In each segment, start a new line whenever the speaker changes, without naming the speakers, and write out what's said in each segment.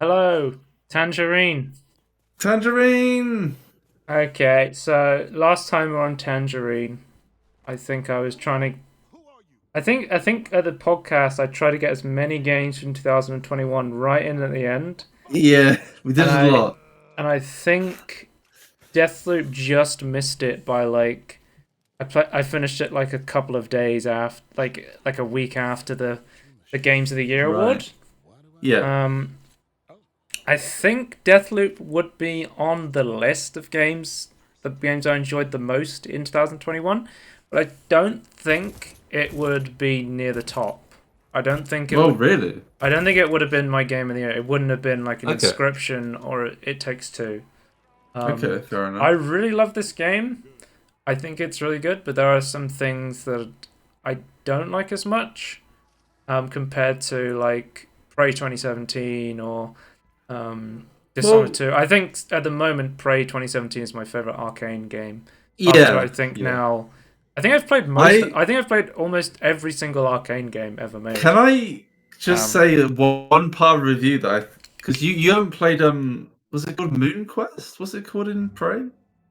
Hello, Tangerine.
Tangerine.
Okay, so last time we were on Tangerine, I think I was trying to. I think at the podcast I tried to get as many games from 2021 right in at the end,
Yeah, we
and
did a
I
lot.
and I think Deathloop just missed it by like I finished it like a couple of days after, like a week after the Games of the Year
Right.
award.
Yeah.
Um, I think Deathloop would be on the list of the games I enjoyed the most in 2021, but I don't think it would be near the top. I don't think it
Well,
would.
really?
I don't think it would have been my game of the year. It wouldn't have been like an
Okay.
Inscription or It Takes Two.
Okay, fair
I
enough.
really love this game. I think it's really good, but there are some things that I don't like as much compared to like Prey 2017 or Dishonored
Well,
2. I think at the moment, Prey 2017 is my favorite Arcane game. After I
yeah,
think
yeah.
now, I think I've played most.
I
I think I've played almost every single Arcane game ever made.
can I just
Um,
say that one part of the review that because you haven't played was it called Moon Quest? What's it called in Prey?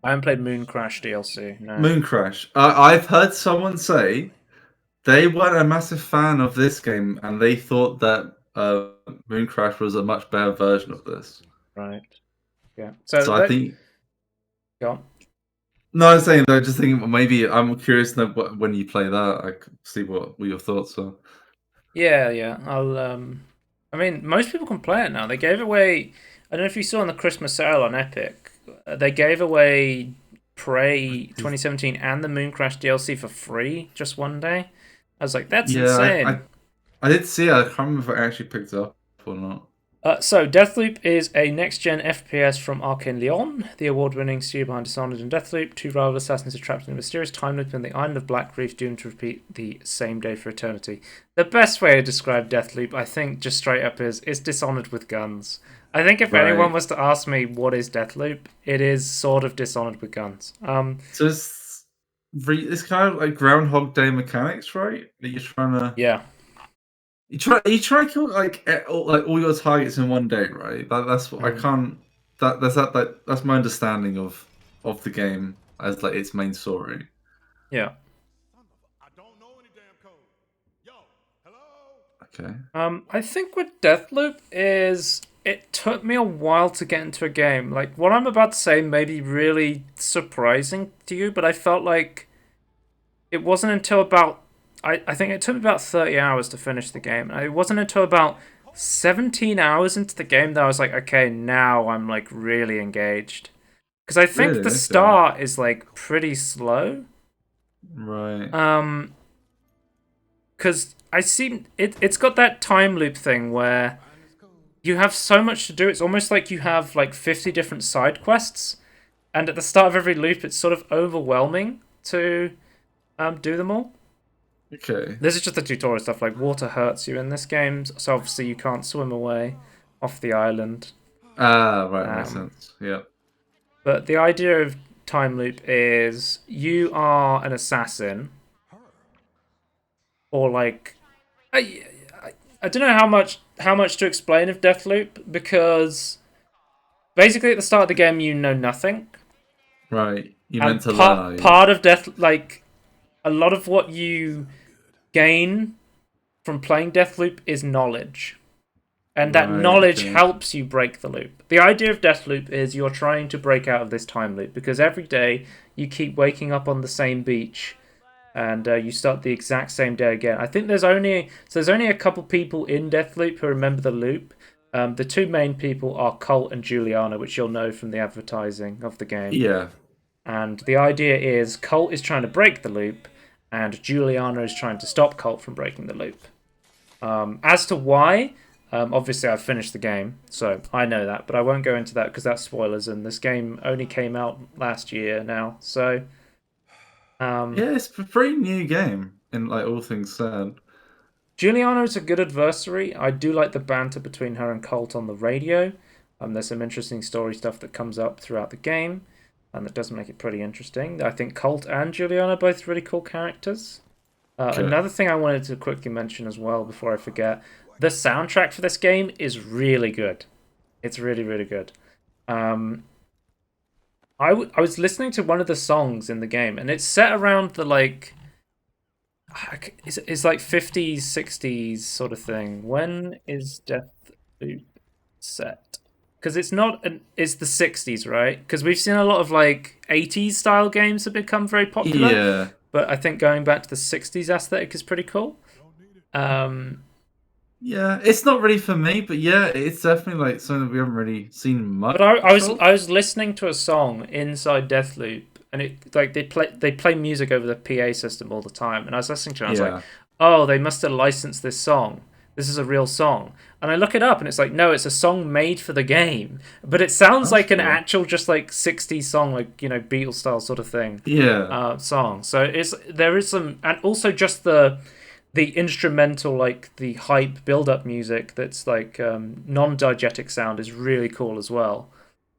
I haven't played Moon Crash DLC. No.
Moon Crash. I've heard someone say they weren't a massive fan of this game and they thought that Moon Crash was a much better version of this.
Right. Yeah. So
So I
that
think
go on.
no, I'm saying though, just thinking well, maybe I'm curious to know when you play that, I could see what your thoughts are.
Yeah, yeah. I'll. I mean, most people can play it now. They gave away. I don't know if you saw on the Christmas sale on Epic. They gave away Prey 2017 and the Moon Crash DLC for free just one day. I was like, that's
Yeah, I,
insane.
I I did see it. I can't remember if I actually picked it up or not.
So, Deathloop is a next-gen FPS from Arkane Lyon, the award-winning studio behind Dishonored and Deathloop. Two rival assassins are trapped in a mysterious time loop in the island of Black Reef, doomed to repeat the same day for eternity. The best way to describe Deathloop, I think, just straight up is it's Dishonored with guns. I think if anyone
Right.
was to ask me what is Deathloop, it is sort of Dishonored with guns.
So it's kind of like Groundhog Day mechanics, right? That you're trying to
Yeah.
you try to kill like all your targets in one day, right? That's what I
Mm.
can't. That's my understanding of the game as like its main story.
Yeah.
Okay.
I think with Deathloop is it took me a while to get into a game. Like what I'm about to say may be really surprising to you, but I felt like it wasn't until about I think it took me about 30 hours to finish the game. And it wasn't until about 17 hours into the game that I was like, okay, now I'm like really engaged. Because I think
Really?
the
Okay.
start is like pretty slow.
Right.
Um, because it's got that time loop thing where you have so much to do. It's almost like you have like 50 different side quests, and at the start of every loop, it's sort of overwhelming to do them all.
Okay.
This is just the tutorial stuff. Like water hurts you in this game, so obviously you can't swim away off the island.
Ah, right. Makes
Um,
sense. Yeah.
but the idea of time loop is you are an assassin, or like I don't know how much to explain of Deathloop because basically at the start of the game you know nothing.
Right. You meant
And
to learn, are
part
you?
part of Death, like a lot of what you gain from playing Deathloop is knowledge, and that
Right.
knowledge
Okay.
helps you break the loop. The idea of Deathloop is you're trying to break out of this time loop because every day you keep waking up on the same beach and you start the exact same day again. I think there's only a couple people in Deathloop who remember the loop. The two main people are Colt and Juliana, which you'll know from the advertising of the game.
Yeah.
And the idea is Colt is trying to break the loop, and Juliana is trying to stop Colt from breaking the loop. As to why, obviously I've finished the game, so I know that, but I won't go into that because that's spoilers, and this game only came out last year now. So, um,
Yeah. It's a pretty new game in like all things said.
Juliana is a good adversary. I do like the banter between her and Colt on the radio. There's some interesting story stuff that comes up throughout the game, and that does make it pretty interesting. I think Colt and Juliana are both really cool characters.
Okay.
Another thing I wanted to quickly mention as well before I forget, the soundtrack for this game is really good. It's really, really good. Um, I was listening to one of the songs in the game, and it's set around the like it's like 50s, 60s sort of thing. When is Deathloop set? Because it's not it's the 60s, right? Because we've seen a lot of like 80s style games have become very popular,
Yeah.
but I think going back to the 60s aesthetic is pretty cool. Um,
Yeah, it's not really for me, but yeah, it's definitely like something that we haven't really seen
but
much
I
of.
was listening to a song inside Deathloop, and it like they play music over the PA system all the time, and I was listening to it, and I was like,
Yeah.
oh, they must have licensed this song. This is a real song, and I look it up, and it's like, no, it's a song made for the game, but it sounds
That's
like an
cool.
actual just like 60s song, like Beatles style sort of thing,
Yeah.
song. So there is some, and also just the instrumental, like the hype build up music that's like non-diegetic sound is really cool as well.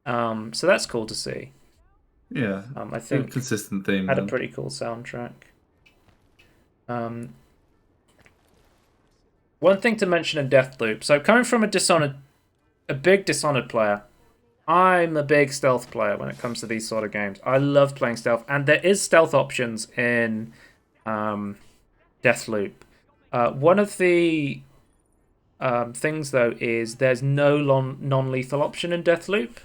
So that's cool to see.
Yeah.
I
Good
think
consistent theme
had a
then.
pretty cool soundtrack. Um, One thing to mention in Deathloop. So coming from a big Dishonored player, I'm a big stealth player when it comes to these sort of games. I love playing stealth, and there is stealth options in um, Deathloop. One of the things though is there's no non-lethal option in Deathloop,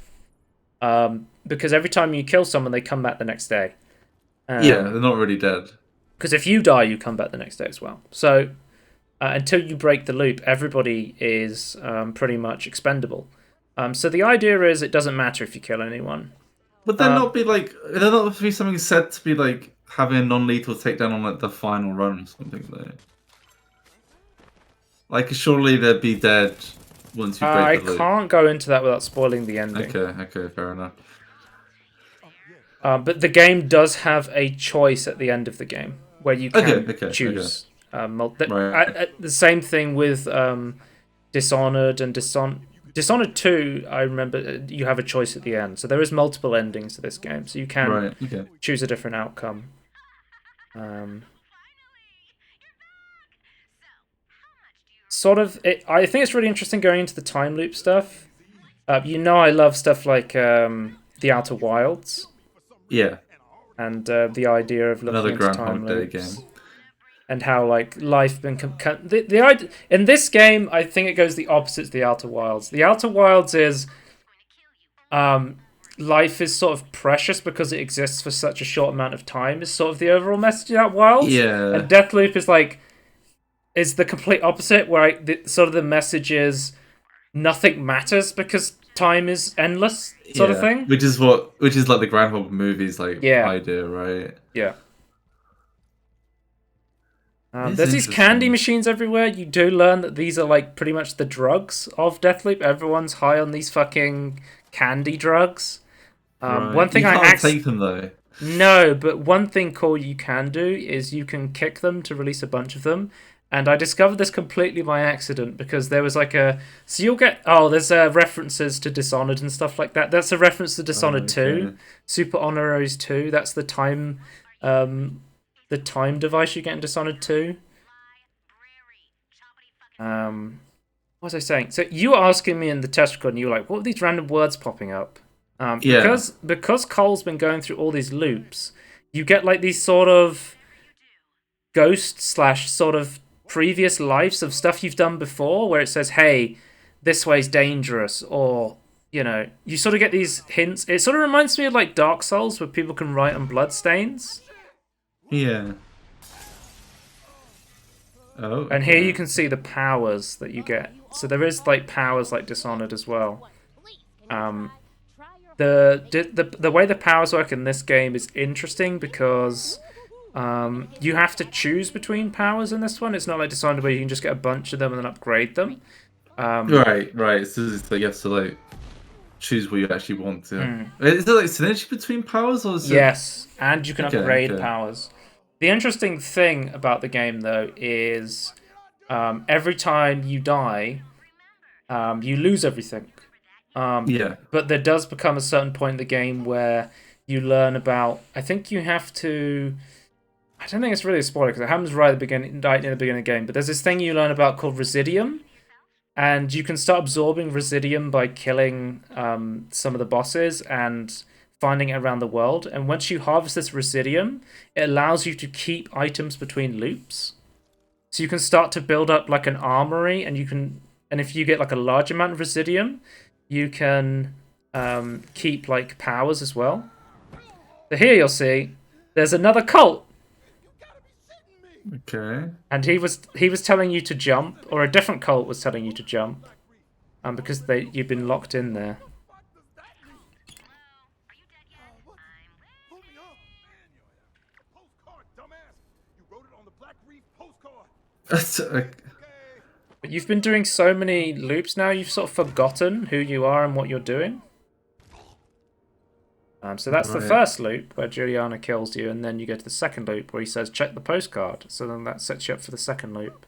because every time you kill someone, they come back the next day.
Yeah, they're not really dead.
Because if you die, you come back the next day as well. So until you break the loop, everybody is pretty much expendable. So the idea is it doesn't matter if you kill anyone.
Would there not be like there not be something said to be like having a non-lethal takedown on like the final run or something though? Like surely they'd be dead once you break
I
the loop.
can't go into that without spoiling the ending.
Okay, fair enough.
But the game does have a choice at the end of the game where you can
Okay.
choose.
Right.
The same thing with Dishonored and Dishonored 2. I remember you have a choice at the end, so there is multiple endings to this game, so you can
Right. Okay.
choose a different outcome. I think it's really interesting going into the time loop stuff. I love stuff like the Outer Wilds.
Yeah.
And the idea of looking
Another
into time
Groundhog Day
loops
game.
and how like life been the idea in this game. I think it goes the opposite to the Outer Wilds. The Outer Wilds is life is sort of precious because it exists for such a short amount of time. Is sort of the overall message of that Wilds.
Yeah.
And Deathloop is the complete opposite, where sort of the message is nothing matters because time is endless, sort of thing.
Which is like the Groundhog movies like idea, right?
Yeah.
It's
There's these candy
interesting.
machines everywhere. You do learn that these are like pretty much the drugs of Deathloop. Everyone's high on these fucking candy drugs. One
Right.
thing
You can't take them though.
no, but one thing cool you can do is you can kick them to release a bunch of them. And I discovered this completely by accident because there was like so you'll get there's references to Dishonored and stuff like that. That's a reference to Dishonored 2, Super Honoraries 2. That's the time device you get in Dishonored 2. What was I saying? So you were asking me in the test record, and you were like, "What are these random words popping up?" Because Cole's been going through all these loops, you get like these sort of ghost slash sort of previous lives of stuff you've done before, where it says, "Hey, this way's dangerous," or you sort of get these hints. It sort of reminds me of like Dark Souls, where people can write on bloodstains.
Yeah. Oh.
And here you can see the powers that you get. So there is like powers like Dishonored as well. The way the powers work in this game is interesting because you have to choose between powers in this one. It's not like Dishonored where you can just get a bunch of them and then upgrade them.
Right. So it's like you have to like choose what you actually want to. Is there like synergy between powers or is it?
Yes, and you can upgrade powers. The interesting thing about the game though is every time you die, you lose everything. But there does become a certain point in the game where you learn about. I think you have to. I don't think it's really a spoiler because it happens right at the beginning, right near the beginning of the game. But there's this thing you learn about called Residium, and you can start absorbing Residium by killing some of the bosses and finding it around the world. And once you harvest this Residium, it allows you to keep items between loops. So you can start to build up like an armory, and if you get like a large amount of Residium, you can keep like powers as well. So here you'll see there's another cult.
Okay.
And he was telling you to jump, or a different cult was telling you to jump, because you've been locked in there.
That's
But you've been doing so many loops now, you've sort of forgotten who you are and what you're doing. So that's the
right.
first loop where Juliana kills you, and then you go to the second loop where he says, check the postcard. So then that sets you up for the second loop.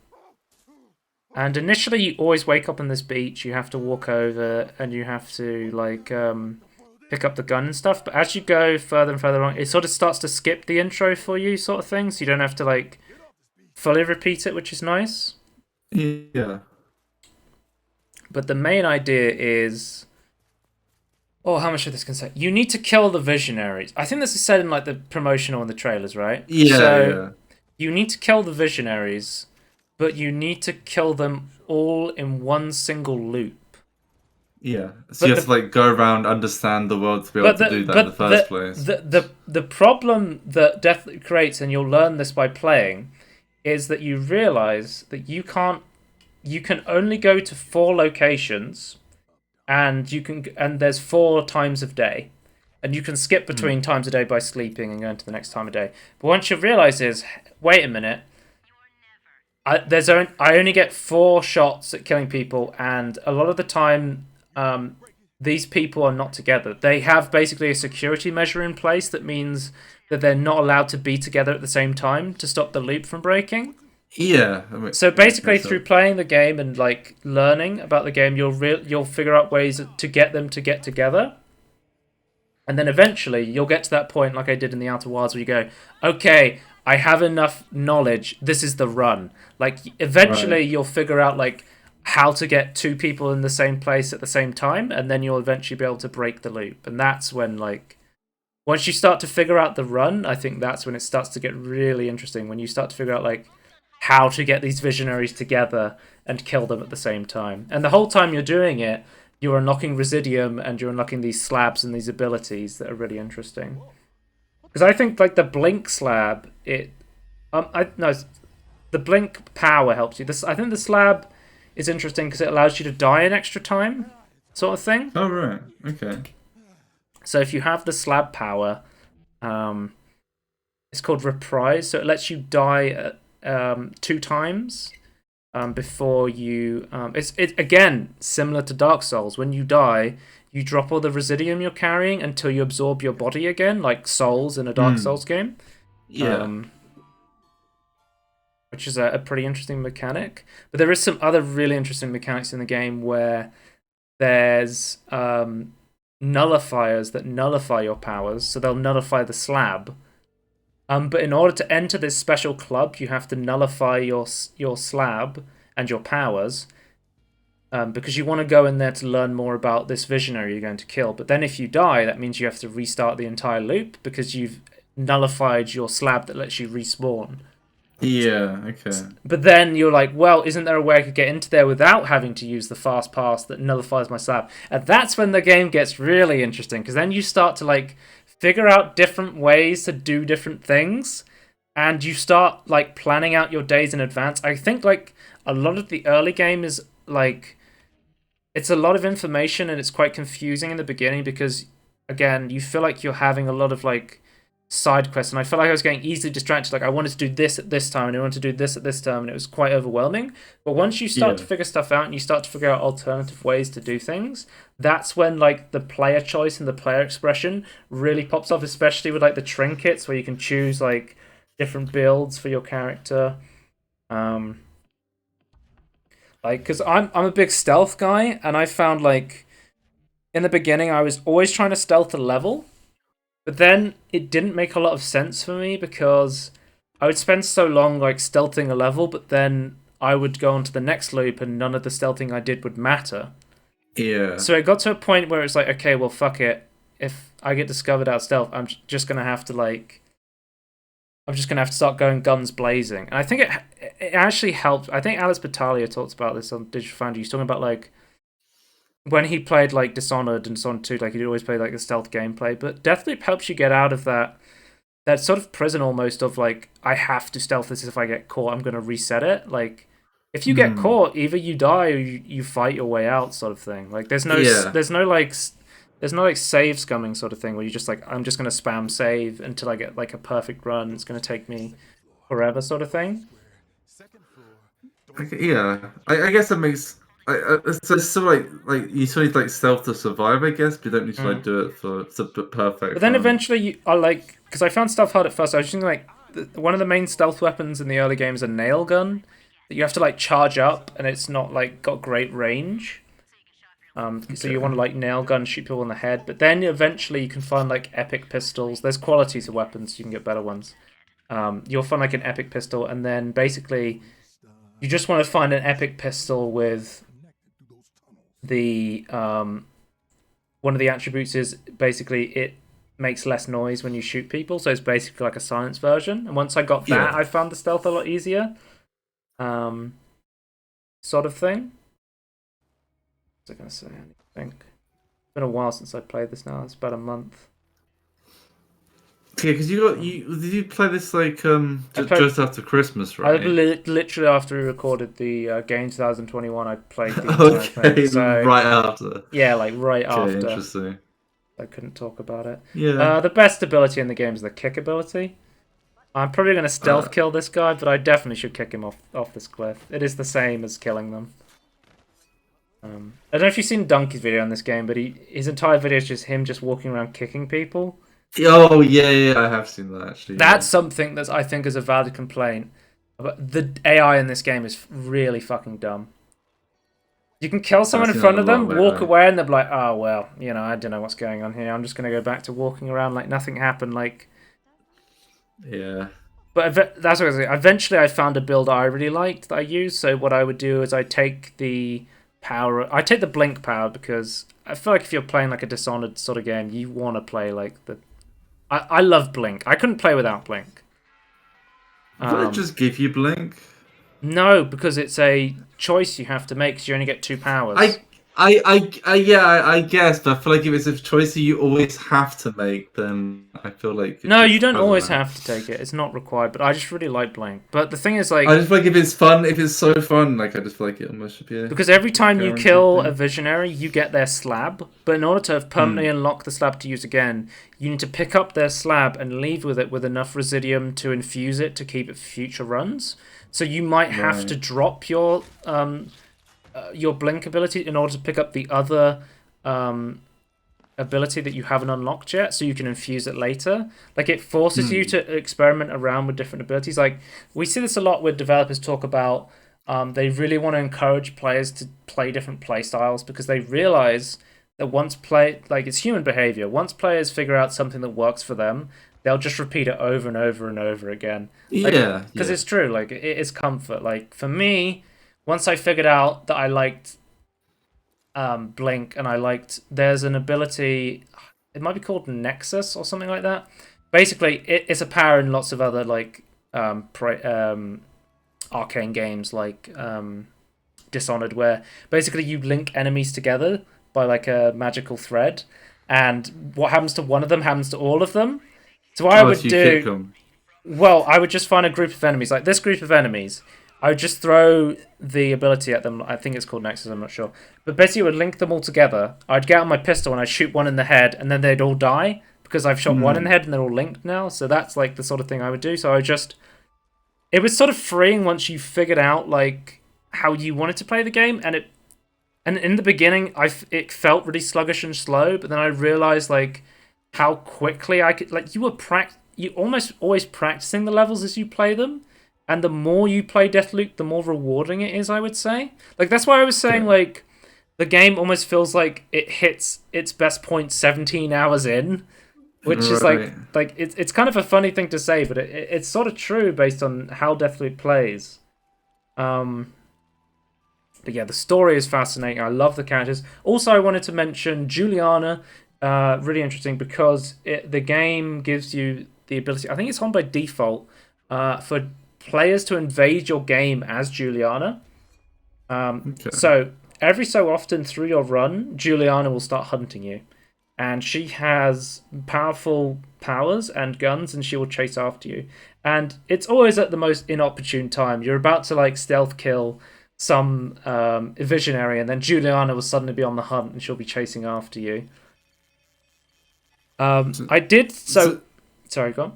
And initially you always wake up on this beach, you have to walk over, and you have to, like, pick up the gun and stuff. But as you go further and further along, it sort of starts to skip the intro for you, sort of thing, so you don't have to, like, fully repeat it, which is nice.
Yeah.
But the main idea is... Oh, how much of this can say? You need to kill the visionaries. I think this is said in like the promotional and the trailers, right?
Yeah,
so
yeah.
you need to kill the visionaries, but you need to kill them all in one single loop.
Yeah. So you have to like go around, understand the world to be able to do that in the first place.
The problem that Deathloop creates, and you'll learn this by playing, is that you realize that you can only go to 4 locations, and there's 4 times of day, and you can skip between times of day by sleeping and going to the next time of day. But once you realize is, wait a minute, I only get 4 shots at killing people, and a lot of the time, these people are not together. They have basically a security measure in place that means that they're not allowed to be together at the same time to stop the loop from breaking.
Yeah.
So basically, through playing the game and like learning about the game, you'll figure out ways to get them to get together, and then eventually you'll get to that point, like I did in the Outer Wilds, where you go, okay, I have enough knowledge. This is the run. Like eventually, you'll figure out like how to get 2 people in the same place at the same time, and then you'll eventually be able to break the loop. And that's when like once you start to figure out the run, I think that's when it starts to get really interesting. When you start to figure out like how to get these visionaries together and kill them at the same time. And the whole time you're doing it, you're unlocking Residium and you're unlocking these slabs and these abilities that are really interesting. Because I think like the Blink slab, the Blink power helps you. I think the slab is interesting because it allows you to die an extra time, sort of thing.
Oh right, okay.
So if you have the slab power, it's called Reprise, so it lets you die at 2 times before you it's again similar to Dark Souls. When you die, you drop all the Residium you're carrying until you absorb your body again, like Souls in a Dark Souls game. Which is a pretty interesting mechanic. But there is some other really interesting mechanics in the game where there's nullifiers that nullify your powers, so they'll nullify the slab. But in order to enter this special club, you have to nullify your slab and your powers, because you want to go in there to learn more about this visionary you're going to kill. But then if you die, that means you have to restart the entire loop because you've nullified your slab that lets you respawn.
Yeah, okay.
But then you're like, well, isn't there a way I could get into there without having to use the fast pass that nullifies my slab? And that's when the game gets really interesting, because then you start to like figure out different ways to do different things, and you start like planning out your days in advance. I think like a lot of the early game is like it's a lot of information and it's quite confusing in the beginning because again you feel like you're having a lot of like side quests, and I felt like I was getting easily distracted. Like I wanted to do this at this time and I wanted to do this at this time, and it was quite overwhelming. But once you start to figure stuff out and you start to figure out alternative ways to do things, that's when like the player choice and the player expression really pops off, especially with like the trinkets where you can choose like different builds for your character. Like because I'm a big stealth guy, and I found like in the beginning I was always trying to stealth a level. But then it didn't make a lot of sense for me because I would spend so long like stealthing a level, but then I would go on to the next loop and none of the stealthing I did would matter.
Yeah.
So it got to a point where it's like, okay, well, fuck it. If I get discovered out stealth, just gonna have to like, I'm just gonna have to start going guns blazing. And I think it actually helped. I think Alex Battaglia talks about this on Digital Foundry. He's talking about like when he played like Dishonored and Dishonored 2, like he'd always play like the stealth gameplay. But Deathloop helps you get out of that sort of prison almost of like, I have to stealth this. If I get caught, I'm gonna reset it. Like if you get caught, either you die or you fight your way out, sort of thing. Like there's no like save scumming sort of thing where you just like, I'm just gonna spam save until I get like a perfect run. It's gonna take me forever, sort of thing.
Yeah, I guess that makes. It's so like you still need like stealth to survive, I guess, but you don't need to like do it for the perfect.
But then
run.
eventually you are like, because I found stealth hard at first. I was thinking like one of the main stealth weapons in the early game is a nail gun that you have to like charge up, and it's not like got great range. So you want to like nail gun shoot people in the head, but then eventually you can find like epic pistols. There's quality to weapons; you can get better ones. You'll find like an epic pistol, and then basically you just want to find an epic pistol with the one of the attributes is basically it makes less noise when you shoot people, so it's basically like a silence version. And once I got that, I found the stealth a lot easier. Sort of thing. What was I gonna say? I think it's been a while since I played this now. It's about a month.
Yeah, because did you play this like just after Christmas, right?
Literally after we recorded the game 2021, I played the entire thing. So,
right after.
Yeah, like right after.
Interesting.
I couldn't talk about it.
Yeah.
The best ability in the game is the kick ability. I'm probably gonna stealth kill this guy, but I definitely should kick him off this cliff. It is the same as killing them. I don't know if you've seen Donkey's video on this game, but his entire video is just him just walking around kicking people.
Oh yeah, I have seen that actually.
That's something that I think is a valid complaint. But the AI in this game is really fucking dumb. You can kill someone in front of them, walk away, and they're like, "Oh well, I don't know what's going on here. I'm just gonna go back to walking around like nothing happened." Like,
yeah.
But that's what I was saying. Eventually, I found a build I really liked that I used. So what I would do is I take the blink power because I feel like if you're playing like a Dishonored sort of game, you want to play like the. I love blink. I couldn't play without blink.
Would it just give you blink?
No, because it's a choice you have to make because you only get 2 powers.
I guess, but I feel like if it's a choice that you always have to make, then I feel like
no, you don't always have to take it. It's not required, but I just really like blink. But the thing is, like,
I just feel like if it's fun, if it's so fun, like I just feel like it almost should be.
Because every time you kill a visionary, you get their slab. But in order to permanently unlock the slab to use again, you need to pick up their slab and leave with it with enough residium to infuse it to keep it for future runs. So you might have to drop your blink ability in order to pick up the other ability that you haven't unlocked yet, so you can infuse it later. Like, it forces you to experiment around with different abilities. Like, we see this a lot where developers talk about they really want to encourage players to play different play styles because they realize that it's human behavior. Once players figure out something that works for them, they'll just repeat it over and over and over again. Because it's true. Like, it is comfort. Like, for me, once I figured out that I liked blink and there's an ability, it might be called Nexus or something like that. Basically, it's a power in lots of other like arcane games like Dishonored, where basically you link enemies together by like a magical thread, and what happens to one of them happens to all of them. So what I would do, I would just find a group of enemies, like this group of enemies. I would just throw the ability at them. I think it's called Nexus, I'm not sure. But basically, it would link them all together. I'd get out my pistol and I'd shoot one in the head, and then they'd all die because I've shot one in the head and they're all linked now. So that's like the sort of thing I would do. So it was sort of freeing once you figured out like how you wanted to play the game, and in the beginning, it felt really sluggish and slow. But then I realized like how quickly I could you almost always practicing the levels as you play them. And the more you play Deathloop, the more rewarding it is, I would say. Like, that's why I was saying, like, the game almost feels like it hits its best point 17 hours in, which is, like it's kind of a funny thing to say, but it's sort of true based on how Deathloop plays. Um, but yeah, the story is fascinating. I love the characters. Also, I wanted to mention Juliana. Really interesting because the game gives you the ability. I think it's on by default for players to invade your game as Juliana.
Okay.
So every so often through your run, Juliana will start hunting you, and she has powerful powers and guns, and she will chase after you. And it's always at the most inopportune time. You're about to like stealth kill some visionary, and then Juliana will suddenly be on the hunt, and she'll be chasing after you.
So,
I did so.
so
Sorry, go on.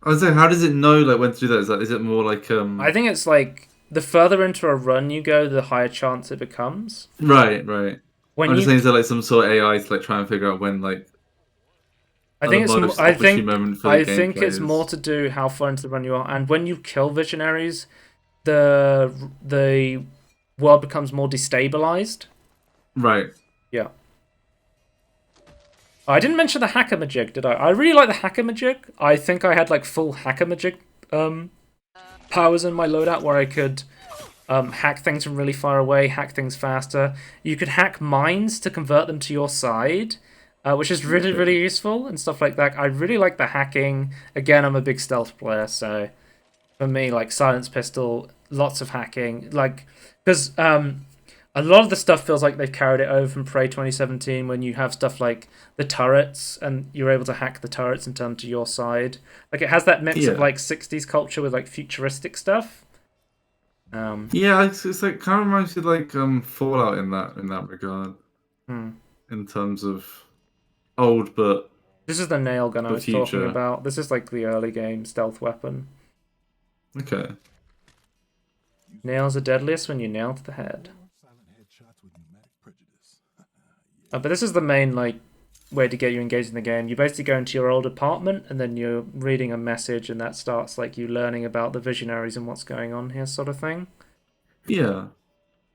I was saying, how does it know like when to do that? Is it more like
I think it's like the further into a run you go, the higher chance it becomes.
right, right.
When
I'm just
you
saying, is there like some sort of AI to like try and figure out when like
I
are the
think it's.
most
I
opportune
think.
moment for the
I think
gameplay
it's more
is?
to do how far into the run you are, and when you kill visionaries, the world becomes more destabilized.
Right.
Yeah. I didn't mention the hacker majig, did I? I really like the hacker majig. I think I had like full hacker majig um, powers in my loadout where I could hack things from really far away, hack things faster. You could hack mines to convert them to your side, which is really,
Okay.
really useful and stuff like that. I really like the hacking. Again, I'm a big stealth player, so for me, like silence pistol, lots of hacking. Like, because a lot of the stuff feels like they've carried it over from Prey 2017 when you have stuff like the turrets and you're able to hack the turrets and turn to your side. Like, it has that mix of
Yeah.
like 60s culture with like futuristic stuff. Um,
Yeah, it's like kind of reminds me of like Fallout in that regard,
hmm.
in terms of old
This is the nail gun I
but
was talking
future.
about. This is like the early game stealth weapon.
Okay.
Nails are deadliest when you nail to the head. But this is the main like way to get you engaged in the game. You basically go into your old apartment and then you're reading a message, and that starts like you learning about the visionaries and what's going on here, sort of thing.
Yeah.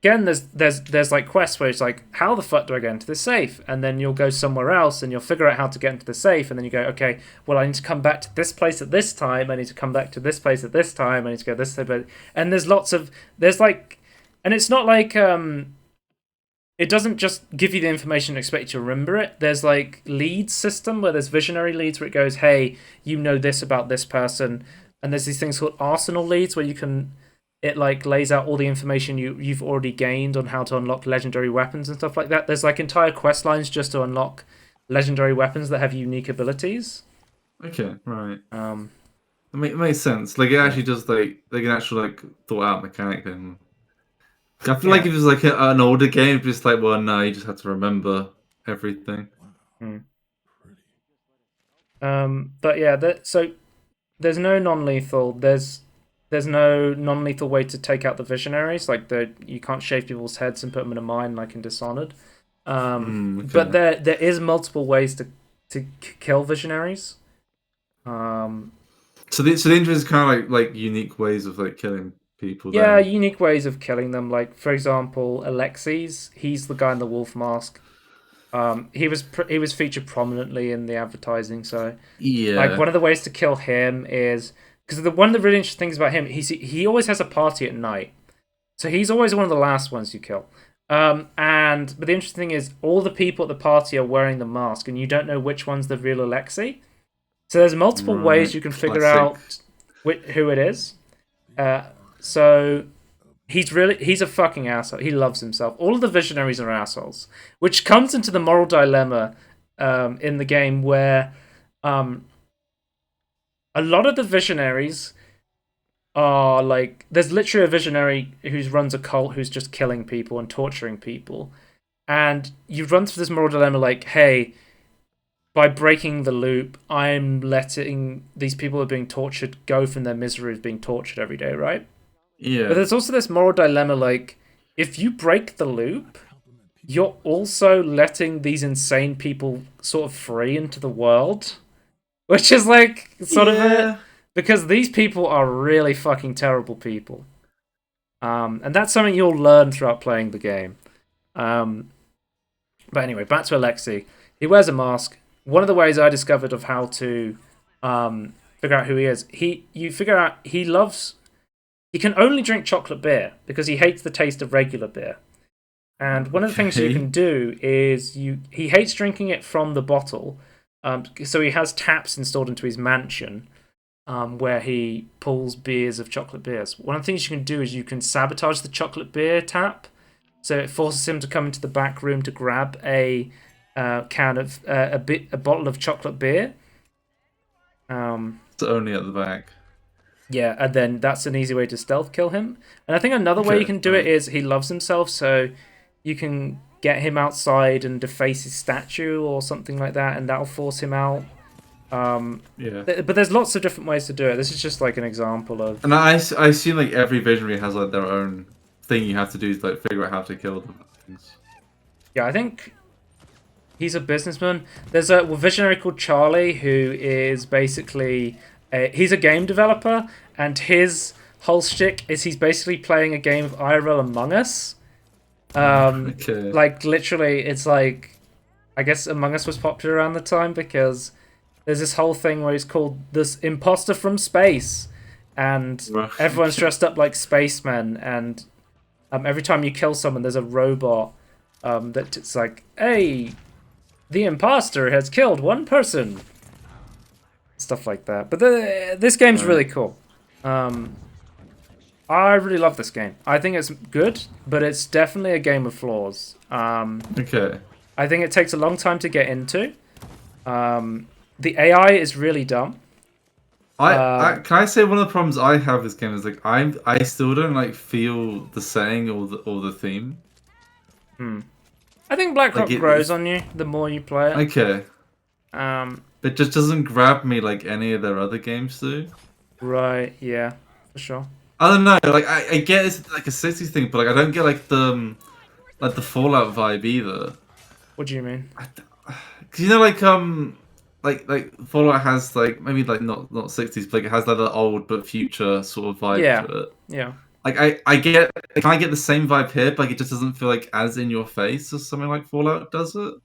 Again, there's like quests where it's like, how the fuck do I get into this safe? And then you'll go somewhere else and you'll figure out how to get into the safe, and then you go, okay, well I need to come back to this place at this time. I need to come back to this place at this time. I need to go this way. And there's lots of there's like, and it's not like it doesn't just give you the information and expect you to remember it. There's like leads system where there's visionary leads where it goes, hey, you know this about this person, and there's these things called arsenal leads where you can it like lays out all the information you've already gained on how to unlock legendary weapons and stuff like that. There's like entire quest lines just to unlock legendary weapons that have unique abilities.
Okay. Right.
Um,
It makes sense. Like it
yeah,
actually does like an actual like thought out mechanic then. I feel like
yeah.
if it was like an older game, just like well, no, you just have to remember everything.
Hmm. But yeah, so there's no non-lethal. There's no non-lethal way to take out the visionaries. Like you can't shave people's heads and put them in a mine like in Dishonored. But
Okay.
there is multiple ways to kill visionaries. Um,
So the interest is kind of like unique ways of like killing people.
yeah,
Then.
unique ways of killing them. Like for example, Alexis. He's the guy in the wolf mask. He was featured prominently in the advertising. So like
Yeah.
one of the ways to kill him is because one of the really interesting things about him, he always has a party at night. So he's always one of the last ones you kill. But the interesting thing is all the people at the party are wearing the mask, and you don't know which one's the real Alexei. So there's multiple ways
Right.
you can figure
Classic.
out who it is. So he's a fucking asshole. He loves himself. All of the visionaries are assholes, which comes into the moral dilemma in the game where um, a lot of the visionaries are like there's literally a visionary who runs a cult who's just killing people and torturing people, and you run through this moral dilemma like, hey, by breaking the loop, I'm letting these people who are being tortured go from their misery of being tortured every day, right? But
Yeah.
there's also this moral dilemma like, if you break the loop, you're also letting these insane people sort of free into the world, which is like sort of it
Yeah.
because these people are really fucking terrible people. And that's something you'll learn throughout playing the game. Um, but anyway, back to Alexei. He wears a mask. One of the ways I discovered of how to figure out who he is, you figure out he can only drink chocolate beer because he hates the taste of regular beer. And one of the things you
Okay.
can do is he hates drinking it from the bottle, so he has taps installed into his mansion where he pulls beers of chocolate beers. One of the things you can do is you can sabotage the chocolate beer tap, so it forces him to come into the back room to grab a can of a bottle of chocolate beer.
It's only at the back.
Yeah, and then that's an easy way to stealth kill him. And I think another way you
Okay.
can do it is he loves himself, so you can get him outside and deface his statue or something like that, and that'll force him out.
Yeah.
But there's lots of different ways to do it. This is just like an example of.
And I assume like every visionary has like their own thing you have to do to like figure out how to kill them.
Yeah, I think he's a businessman. There's a visionary called Charlie who is basically he's a game developer, and his whole shtick is he's basically playing a game of IRL Among Us.
Okay.
Like literally, it's like I guess Among Us was popular around the time because there's this whole thing where he's called this imposter from space, and
Right.
everyone's dressed up like spacemen, and every time you kill someone, there's a robot that it's like, hey, the imposter has killed one person. Stuff like that. But this game's
Right.
really cool. I really love this game. I think it's good, but it's definitely a game of flaws.
Okay.
I think it takes a long time to get into. The AI is really dumb.
Can I say one of the problems I have with this game is like I still don't like feel the saying or the theme.
I think Black
Like
Rock grows on you the more you play it.
okay.
Um,
It just doesn't grab me like any of their other games do.
right, yeah, for sure.
I don't know. Like I get it's like a '60s thing, but like I don't get like the Fallout vibe either.
What do you mean?
Cause you know like Fallout has like maybe like not '60s, but like it has like the old but future sort of vibe
Yeah,
to it.
yeah.
Like I get can I get the same vibe here, but like it just doesn't feel like as in your face as something like Fallout does it.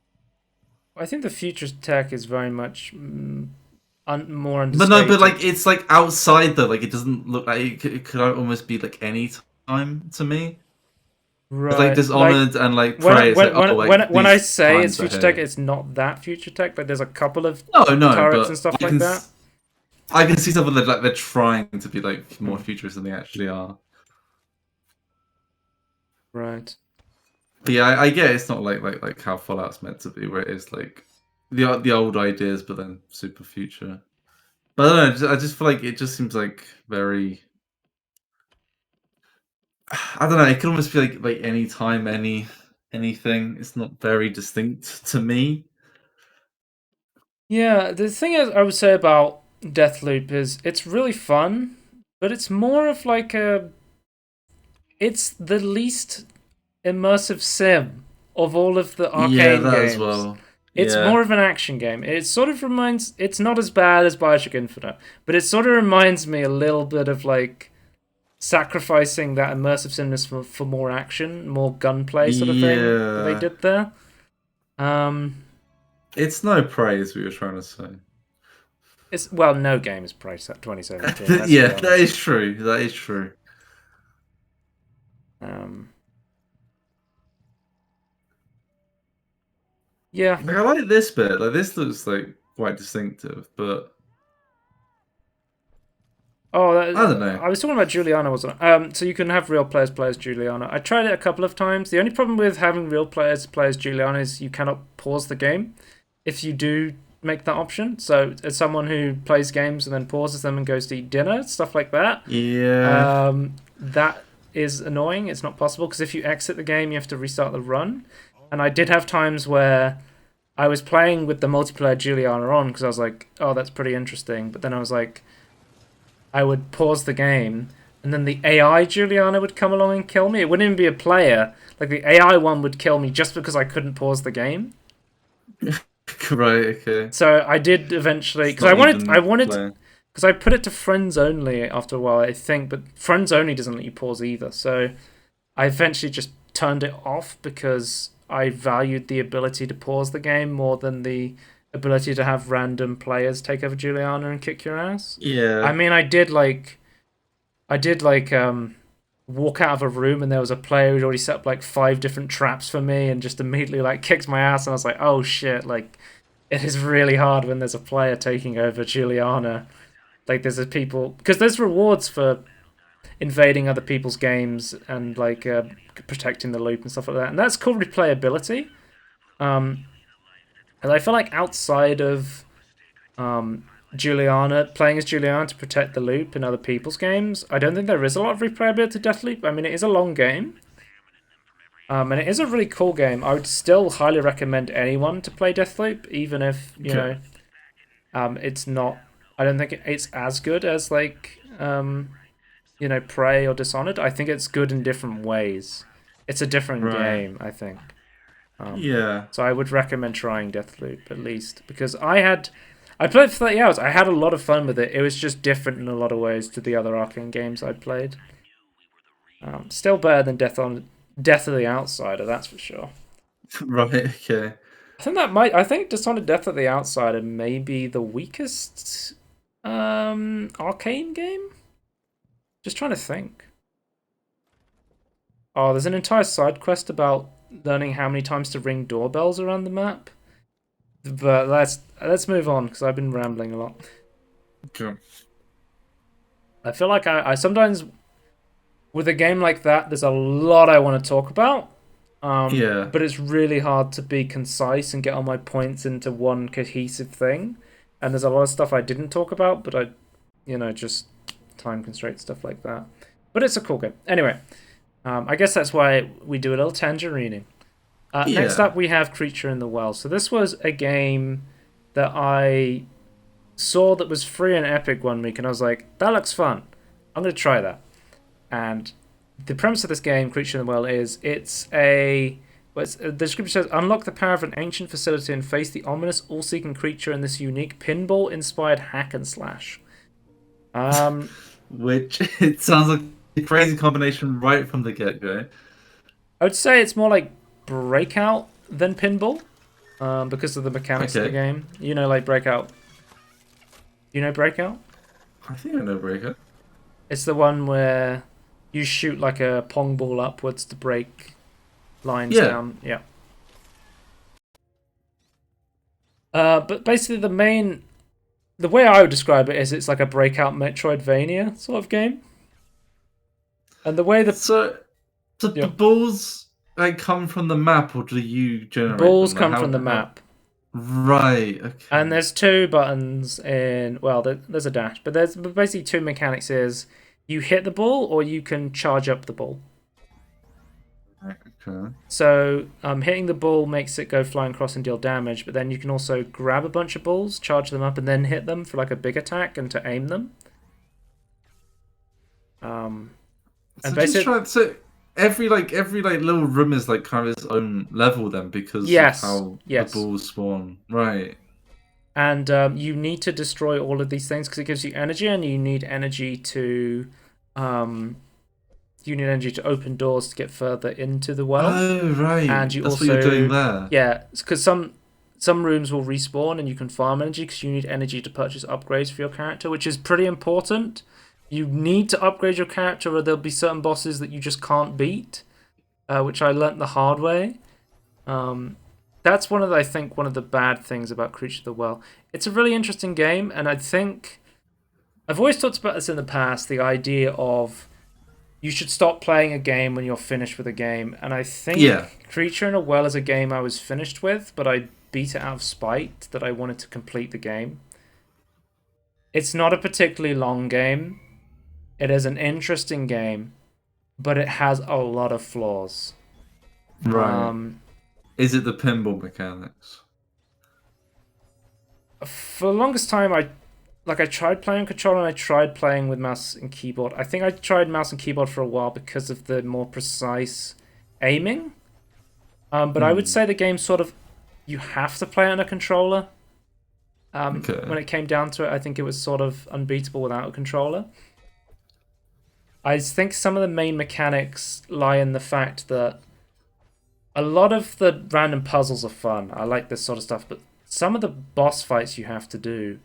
I think the future tech is very much more
But no, but like
understated.
it's like outside though. Like it doesn't look like it could almost be like any time to me. It's like
Right, like
Dishonored and like
when
Prey. It's like oh like
when I
these
say it's
times are
future tech,
here.
it's not that future tech. Like there's a couple of
No,
turrets and
but
stuff like that.
I can see something that like they're trying to be like more
Hmm.
futurist than they actually are.
Right.
But yeah, I get it's not like how Fallout's meant to be, where it is like the old ideas, but then super future. But I don't know. I just feel like it just seems like very. I don't know. It could almost be like any time, anything. It's not very distinct to me.
Yeah, the thing is, I would say about Deathloop is it's really fun, but it's more of like a. It's the least immersive sim of all of the
Yeah,
arcane
that as
games.
well.
It's
Yeah,
more of an action game. It sort of reminds. It's not as bad as Bioshock Infinite, but it sort of reminds me a little bit of like sacrificing that immersive simness for more action, more gunplay sort of thing that they
yeah.
did there. Um,
It's no praise we were trying to say.
it's well, no game is priced at 2017. Let's
Yeah,
be
that
honest.
is true. That is true.
Um, yeah.
Like I like this bit. Like this looks like quite distinctive, but
Oh,
I don't know.
I was talking about Juliana, wasn't I? So you can have real players play as Juliana. I tried it a couple of times. The only problem with having real players play as Juliana is you cannot pause the game if you do make that option. So as someone who plays games and then pauses them and goes to eat dinner, stuff like that,
Yeah,
that is annoying. It's not possible because if you exit the game, you have to restart the run. And I did have times where I was playing with the multiplayer Juliana on because I was like, oh, that's pretty interesting. But then I was like, I would pause the game, and then the AI Juliana would come along and kill me. It wouldn't even be a player. Like the AI one would kill me just because I couldn't pause the game.
right. Okay.
So I did eventually
It's
because
not even
I wanted
playing.
because I put it to friends only after a while I think, but friends only doesn't let you pause either. So I eventually just turned it off because I valued the ability to pause the game more than the ability to have random players take over Juliana and kick your ass. I
Yeah.
mean, I did like I did like walk out of a room and there was a player who'd already set up like 5 different traps for me and just immediately like kicked my ass, and I was like, oh shit, like it is really hard when there's a player taking over Juliana. Like there's a people because there's rewards for invading other people's games and like protecting the loop and stuff like that, and that's cool replayability. Um, and I feel like outside of Juliana, playing as Juliana to protect the loop in other people's games, I don't think there is a lot of replayability to Deathloop. I mean, it is a long game, and it is a really cool game. I would still highly recommend anyone to play Deathloop, even if it's not. I don't think it's as good as like Prey or Dishonored. I think it's good in different ways. It's a different
Right.
game, I think.
Yeah.
So I would recommend trying Deathloop at least because I played for 30 hours. I had a lot of fun with it. It was just different in a lot of ways to the other Arkham games I'd played. Still better than Death of the Outsider, that's for sure.
Right. Okay.
I think Dishonored Death of the Outsider may be the weakest Arcane game. Just trying to think. Oh, there's an entire side quest about learning how many times to ring doorbells around the map. But let's move on because I've been rambling a lot.
Okay.
I feel like I sometimes with a game like that, there's a lot I want to talk about.
Yeah.
But it's really hard to be concise and get all my points into one cohesive thing. And there's a lot of stuff I didn't talk about, but just time constraints, stuff like that. But it's a cool game. Anyway, I guess that's why we do a little tangerining. Next
Yeah.
up, we have Creature in the Well. So this was a game that I saw that was free and Epic one week, and I was like, that looks fun. I'm going to try that. And the premise of this game, Creature in the Well, is the description says, unlock the power of an ancient facility and face the ominous, all-seeking creature in this unique pinball-inspired hack and slash.
Which it sounds like a crazy combination right from the get-go.
I would say it's more like Breakout than pinball, because of the mechanics of the
Okay.
game. Like Breakout. You know Breakout?
I think I know Breaker.
It's the one where you shoot like a pong ball upwards to break lines
Yeah.
down. Yeah. But basically the way I would describe it is it's like a Breakout Metroidvania sort of game. And the way
So the
Yep.
balls like come from the map, or do you generate
balls
them? Like,
come from the map.
Right. Okay.
And there's 2 buttons there's a dash, but there's basically 2 mechanics is you hit the ball or you can charge up the ball.
Okay.
So hitting the ball makes it go flying across and deal damage, but then you can also grab a bunch of balls, charge them up, and then hit them for like a big attack and to aim them. And
So
basically,
just try. So every little room is like kind of its own level then, because
yes,
of how
yes.
the balls spawn. Right.
And you need to destroy all of these things because it gives you energy, and you need energy to open doors to get further into the well.
Oh, right.
And you
That's
also,
what you're doing there.
yeah, because some rooms will respawn and you can farm energy because you need energy to purchase upgrades for your character, which is pretty important. You need to upgrade your character or there'll be certain bosses that you just can't beat, which I learnt the hard way. That's one of the bad things about Creature of the Well. It's a really interesting game, and I think I've always talked about this in the past, the idea of you should stop playing a game when you're finished with a game. And I think
Yeah.
Creature in a Well is a game I was finished with, but I beat it out of spite that I wanted to complete the game. It's not a particularly long game. It is an interesting game, but it has a lot of flaws.
Right. Is it the pinball mechanics?
For the longest time, I tried playing on controller and I tried playing with mouse and keyboard. I think I tried mouse and keyboard for a while because of the more precise aiming. But I would say the game sort of you have to play on a controller.
Okay.
When it came down to it, I think it was sort of unbeatable without a controller. I think some of the main mechanics lie in the fact that a lot of the random puzzles are fun. I like this sort of stuff, but some of the boss fights you have to do,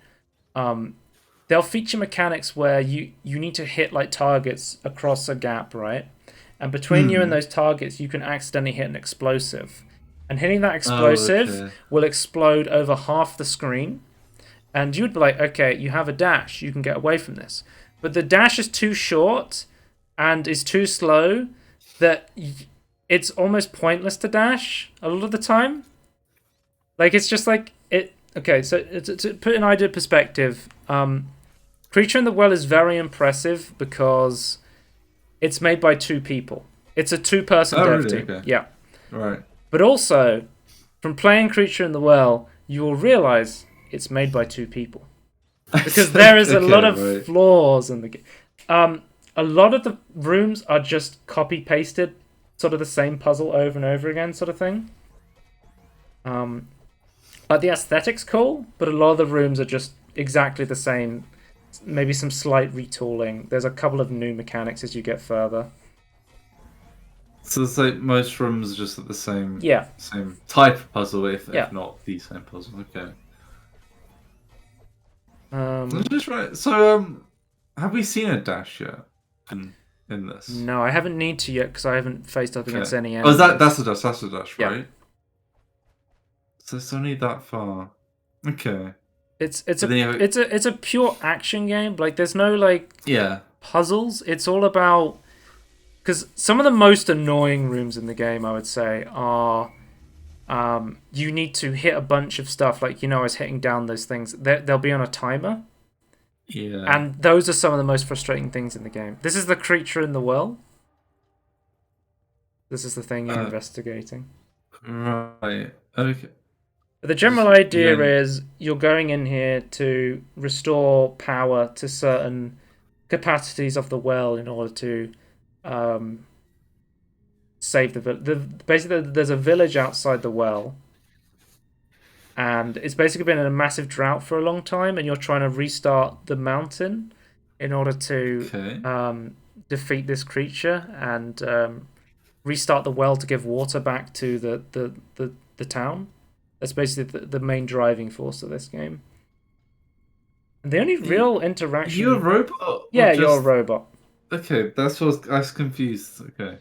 they'll feature mechanics where you need to hit like targets across a gap, right? And between you and
Hmm.
those targets, you can accidentally hit an explosive. And hitting that
Oh,
explosive
okay.
will explode over half the screen. And you would be like, okay, you have a dash, you can get away from this. But the dash is too short and is too slow that it's almost pointless to dash a lot of the time. Like, it's just like it. Okay, so to put an idea of perspective, Creature in the Well is very impressive because it's made by two people. It's a two-person
Oh,
dev
really?
team.
Okay.
Yeah.
Right.
But also, from playing Creature in the Well, you will realize it's made by two people. Because there is a lot
Okay,
of
right.
flaws in the game. A lot of the rooms are just copy pasted, sort of the same puzzle over and over again, sort of thing. Um, like the aesthetics cool, but a lot of the rooms are just exactly the same. Maybe some slight retooling. There's a couple of new mechanics as you get further.
So it's like most rooms are just the
Yeah,
same type of puzzle,
yeah.
if not the same puzzle. Okay. That's
Um,
just right. So have we seen a dash yet in this?
no, I haven't need to yet because I haven't faced up against
Okay.
any
Oh, is that's
enemies.
the dash? That's the dash,
Yeah,
right? So it's only that far. Okay.
it's
But
a
then you have,
it's a pure action game. Like there's no like
yeah.
puzzles. It's all about because some of the most annoying rooms in the game, I would say, are you need to hit a bunch of stuff. Like I was hitting down those things. They'll be on a timer,
Yeah.
and those are some of the most frustrating things in the game. This is the creature in the well. This is the thing you're
Uh,
investigating.
right. Okay.
But the
Just
general idea
again.
is you're going in here to restore power to certain capacities of the well in order to um, save basically there's a village outside the well, and it's basically been in a massive drought for a long time, and you're trying to restart the mountain in order to
Okay.
defeat this creature and restart the well to give water back to the town. That's basically the main driving force of this game. And the only
You,
real
you a
interaction,
robot or
yeah, you're a
just
robot.
okay? I was confused. Okay.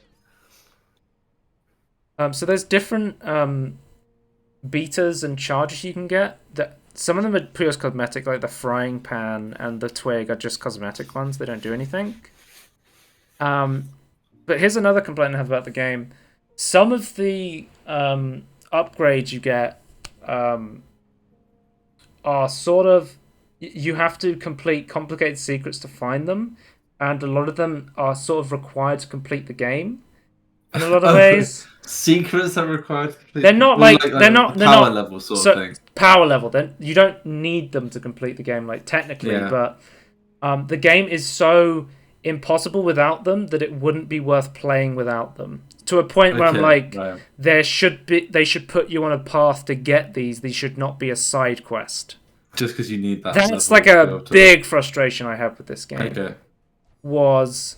So there's different beaters and charges you can get. That some of them are pure cosmetic, like the frying pan and the twig are just cosmetic ones. They don't do anything. Um, but here's another complaint I have about the game. Some of the upgrades you get um, are sort of you have to complete complicated secrets to find them, and a lot of them are sort of required to complete the game in a lot of
Oh,
ways.
secrets are required to
They're
complete,
not
or
like
like a
they're
power
not
level sort of
so
thing.
power level. Then you don't need them to complete the game, like technically,
Yeah.
but the game is so impossible without them that it wouldn't be worth playing without them. To a point where I'm
Okay.
like,
Right.
they should put you on a path to get these. These should not be a side quest.
Just because you need that
That's
level
like
to be
a
able to.
big frustration I have with this game.
Okay.
Was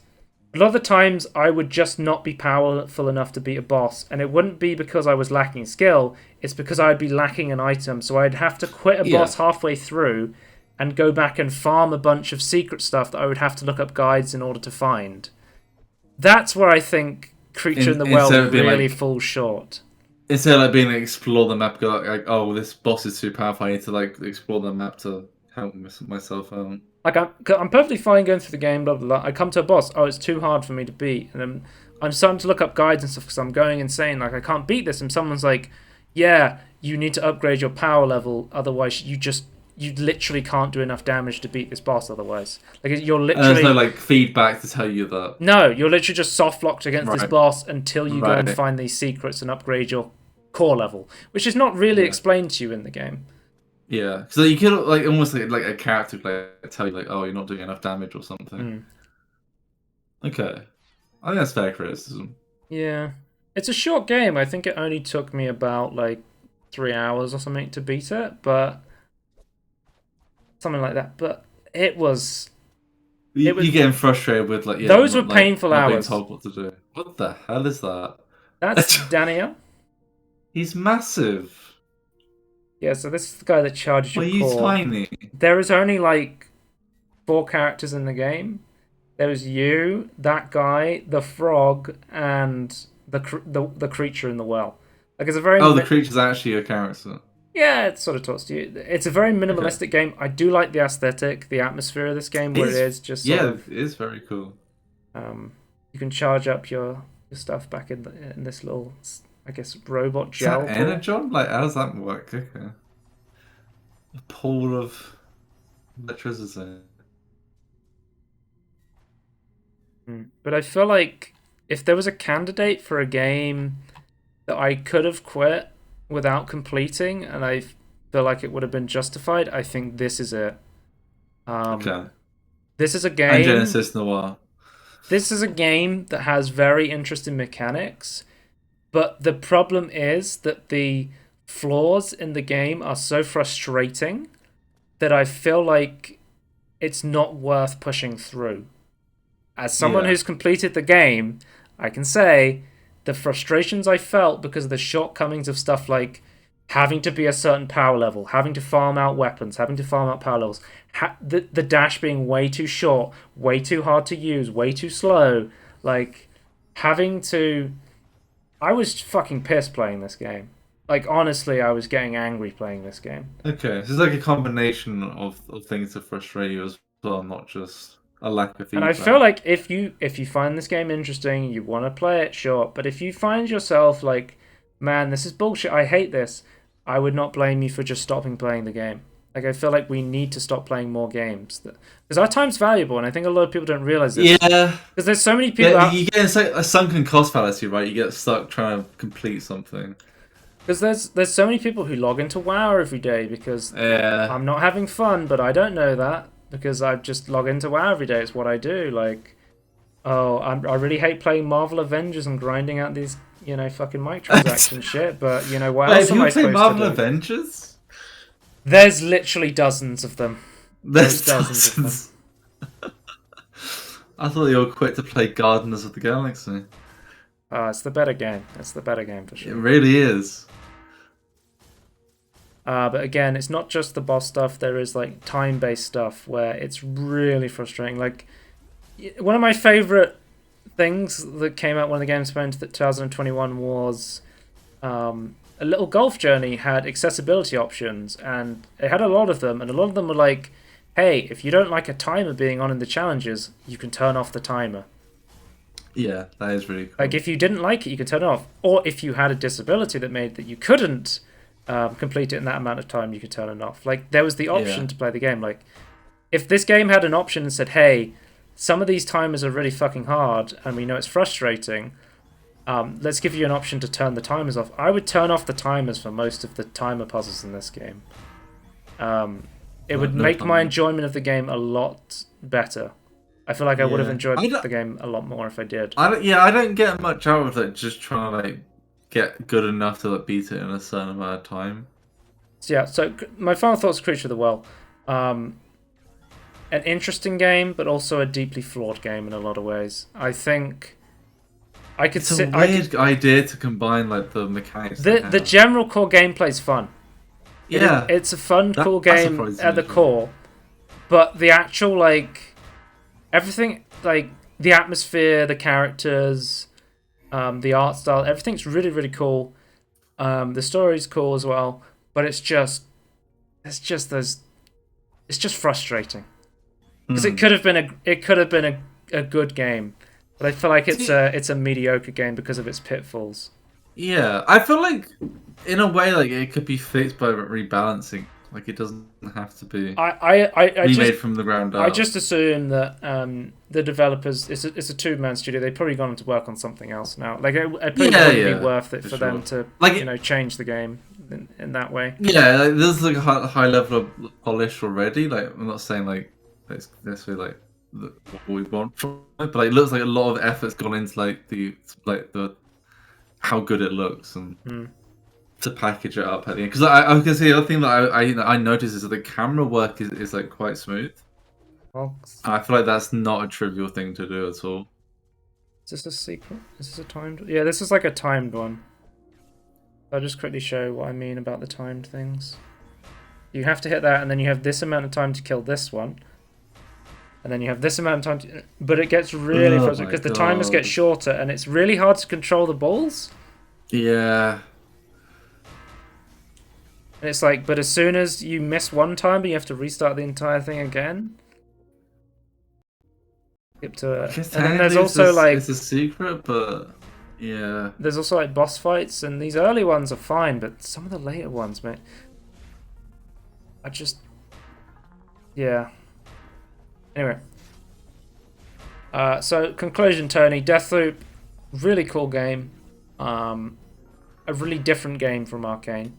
a lot of the times I would just not be powerful enough to beat a boss, and it wouldn't be because I was lacking skill, it's because I'd be lacking an item, so I'd have to quit a
Yeah.
boss halfway through and go back and farm a bunch of secret stuff that I would have to look up guides in order to find. That's where I think Creature in the Well
Instead of being
really
like
falls short.
instead of like being like explore the map, go like, oh, this boss is too powerful. I need to like explore the map to help myself out.
Like I'm perfectly fine going through the game, blah blah blah. I come to a boss, oh, it's too hard for me to beat, and then I'm starting to look up guides and stuff because I'm going insane. Like I can't beat this, and someone's like, "Yeah, you need to upgrade your power level, otherwise you literally can't do enough damage to beat this boss. Otherwise, like you're
And there's no
literally
like feedback to tell you that.
no, you're literally just soft locked against this
Right.
boss until you go and
Right.
find these secrets and upgrade your core level, which is not really
Yeah.
explained to you in the game.
Yeah. So you could like almost like a character like tell you like, oh, you're not doing enough damage or something.
Mm.
Okay. I think that's fair criticism.
Yeah. It's a short game. I think it only took me about like 3 hours or something to beat it, but something like that. But it was
You,
it was
you getting frustrated with like
those were painful
not being
hours.
told what to do. What the hell is that?
That's Daniel.
He's massive.
Yeah, so this is the guy that charges
Why
your
are you
core.
tiny?
There is only like 4 characters in the game. There was you, that guy, the frog, and the creature in the well. Like it's a very
Oh, the creature's actually a character.
yeah, it sort of talks to you. It's a very
Okay.
minimalistic game. I do like the aesthetic, the atmosphere of this game, where it
It's
is just sort
yeah,
of
it is very cool.
you can charge up your stuff back in this little, I guess, robot
Is that
gel pool.
energon? Like, how does that work? Okay. A pool of electricity.
But I feel like if there was a candidate for a game that I could have quit without completing, and I feel like it would have been justified, I think this is it. Um,
Okay.
this is a
And
game.
Genesis Noir.
This is a game that has very interesting mechanics, but the problem is that the flaws in the game are so frustrating that I feel like it's not worth pushing through. As someone
Yeah.
who's completed the game, I can say the frustrations I felt because of the shortcomings of stuff like having to be a certain power level, having to farm out weapons, having to farm out power levels, the dash being way too short, way too hard to use, way too slow, like having to. I was fucking pissed playing this game. Like honestly, I was getting angry playing this game.
Okay. So it's like a combination of things that frustrate you as well, not just a lack of
And I feel
feedback.
like if you find this game interesting, you want to play it, sure. But if you find yourself like, man, this is bullshit, I hate this, I would not blame you for just stopping playing the game. Like I feel like we need to stop playing more games because our time's valuable, and I think a lot of people don't realize this.
Yeah.
Because there's so many people
Yeah,
out.
you get a sunken cost fallacy, right? You get stuck trying to complete something.
Because there's so many people who log into WoW every day because
Yeah.
I'm not having fun, but I don't know that because I just log into WoW every day. It's what I do. Like, oh, I really hate playing Marvel Avengers and grinding out these, fucking microtransaction shit. But what
Wait,
else
if
am
you
I
play
supposed to
Marvel
do?
Avengers,
There's literally dozens of them. There's
there's
dozens of them.
dozens. I thought you were quick to play Gardeners of the Galaxy.
It's the better game. It's the better game for
It
sure.
really is.
But again, it's not just the boss stuff. There is like time-based stuff where it's really frustrating. Like one of my favorite things that came out when the game came into 2021 was a little golf journey had accessibility options, and it had a lot of them, and a lot of them were like, hey, if you don't like a timer being on in the challenges, you can turn off the timer.
Yeah, that is really cool.
Like if you didn't like it, you could turn it off. Or if you had a disability that made that you couldn't complete it in that amount of time, you could turn it off. Like there was the option
Yeah.
to play the game. Like if this game had an option and said, hey, some of these timers are really fucking hard and we know it's frustrating, let's give you an option to turn the timers off. I would turn off the timers for most of the timer puzzles in this game. It would
No
make my
comment.
enjoyment of the game a lot better. I feel like I would have
Yeah.
enjoyed
I don't,
the game a lot more if I did.
I don't get much out of it just trying to like get good enough to like beat it in a certain amount of time.
So yeah, so my final thoughts: Creature of the Well, an interesting game, but also a deeply flawed game in a lot of ways. I think I could
It's a
sit.
weird idea to combine like the mechanics. They
The
have.
general core gameplay's fun.
Yeah,
It's a fun, cool
that
game
surprises
at
me
the
as well.
core, but the actual everything, like the atmosphere, the characters, the art style, everything's really really cool. The story's cool as well, but it's just frustrating because
Hmm.
it could have been a good game, but I feel like
See,
it's a mediocre game because of its pitfalls.
yeah, I feel like in a way like it could be fixed by rebalancing. Like it doesn't have to be
I just
remade from the ground
I
up.
just assume that the developers it's a two-man studio. They've probably gone on to work on something else now. Like it probably
Yeah,
wouldn't be
yeah,
worth it
for
for them
sure.
to
Like
change the game in that way.
yeah, like, there's like a high level of polish already. Like I'm not saying like it's necessarily like what we want from it, but like, it looks like a lot of effort's gone into the how good it looks and
Hmm.
to package it up at the end. Because I was gonna say the other thing that I noticed is that the camera work is like quite smooth.
Well,
And I feel like that's not a trivial thing to do at all.
is this a sequel? Is this a timed? Yeah, this is like a timed one. I'll just quickly show what I mean about the timed things. You have to hit that, and then you have this amount of time to kill this one. and then you have this amount of time. But it gets really
Oh
frustrating
my
because the timers get
god.
shorter, and it's really hard to control the balls.
Yeah.
And it's like, but as soon as you miss one timer, you have to restart the entire thing again. Skip to
I
it,
guess
and then there's
technically
also
it's
like
a secret, but yeah.
there's also like boss fights, and these early ones are fine, but some of the later ones, mate, I just yeah. Anyway, so conclusion, Tony, Deathloop, really cool game, a really different game from Arcane.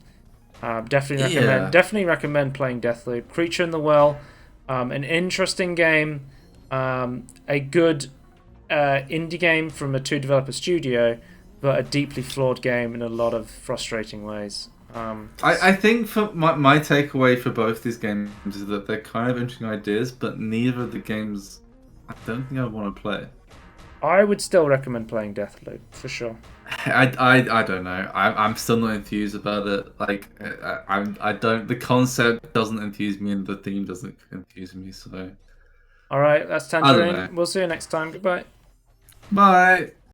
Yeah.
Definitely recommend playing Deathloop. Creature in the Well, an interesting game, a good indie game from a two-developer studio, but a deeply flawed game in a lot of frustrating ways.
I think for my takeaway for both these games is that they're kind of interesting ideas, but neither of the games I don't think I want to play.
I would still recommend playing Deathloop for sure.
I don't know. I'm still not enthused about it. Like I don't. The concept doesn't enthuse me, and the theme doesn't enthuse me. So
All right, that's
I don't know.
Tangerine. We'll see you next time. Goodbye.
Bye.